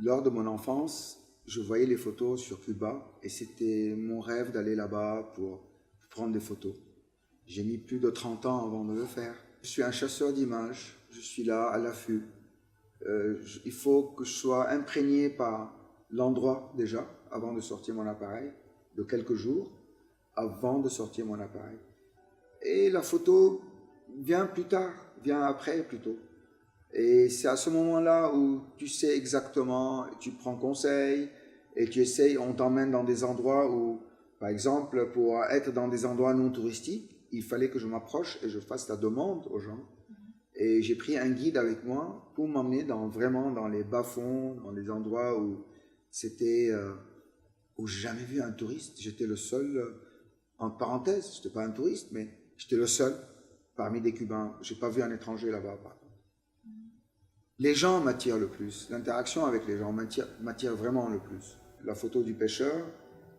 Lors de mon enfance, je voyais les photos sur Cuba et c'était mon rêve d'aller là-bas pour prendre des photos. J'ai mis plus de 30 ans avant de le faire. Je suis un chasseur d'images, je suis là à l'affût. Il faut que je sois imprégné par l'endroit déjà, avant de sortir mon appareil, de quelques jours, avant de sortir mon appareil. Et la photo vient plus tard, vient après plutôt. Et c'est à ce moment-là où tu sais exactement, tu prends conseil et tu essayes, on t'emmène dans des endroits où, par exemple, pour être dans des endroits non touristiques, il fallait que je m'approche et je fasse la demande aux gens. Et j'ai pris un guide avec moi pour m'emmener vraiment dans les bas-fonds, dans les endroits où c'était, où j'ai jamais vu un touriste. J'étais le seul, en parenthèse, je n'étais pas un touriste, mais j'étais le seul parmi des Cubains. J'ai pas vu un étranger là-bas, par contre. Les gens m'attirent le plus, l'interaction avec les gens m'attire vraiment le plus. La photo du pêcheur,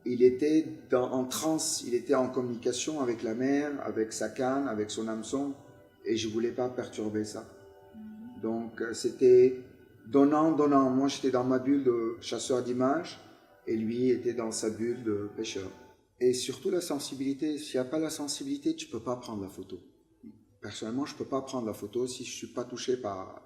il était en transe, il était en communication avec la mer, avec sa canne, avec son hameçon, et je ne voulais pas perturber ça. Donc c'était donnant, donnant. Moi j'étais dans ma bulle de chasseur d'images, et lui était dans sa bulle de pêcheur. Et surtout la sensibilité, s'il n'y a pas la sensibilité, tu ne peux pas prendre la photo. Personnellement, je ne peux pas prendre la photo si je ne suis pas touché par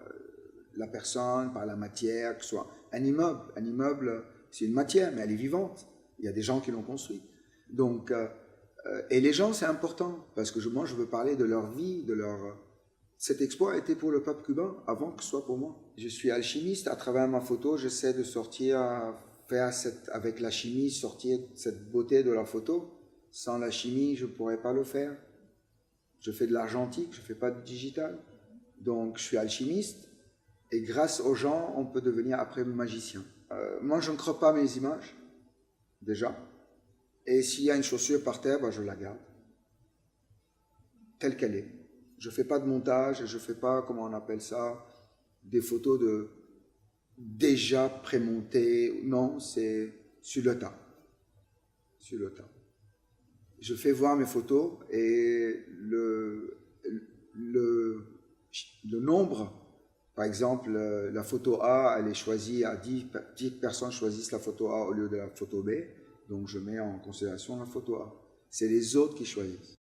la personne, par la matière, que ce soit un immeuble. Un immeuble, c'est une matière, mais elle est vivante. Il y a des gens qui l'ont construit. Donc, et les gens, c'est important, parce que moi, je veux parler de leur vie, de leur... Cet exploit a été pour le peuple cubain avant que ce soit pour moi. Je suis alchimiste, à travers ma photo, j'essaie de sortir, avec la chimie, sortir cette beauté de la photo. Sans la chimie, je ne pourrais pas le faire. Je fais de l'argentique, je ne fais pas de digital. Donc, je suis alchimiste. Et grâce aux gens, on peut devenir après magicien. Moi, je ne crois pas mes images, déjà. Et s'il y a une chaussure par terre, ben, je la garde, telle qu'elle est. Je ne fais pas de montage, je ne fais pas, comment on appelle ça, des photos de déjà prémontées. Non, c'est sur le tas. Sur le tas. Je fais voir mes photos et le nombre. Par exemple, la photo A, elle est choisie à 10 personnes choisissent la photo A au lieu de la photo B. Donc, je mets en considération la photo A. C'est les autres qui choisissent.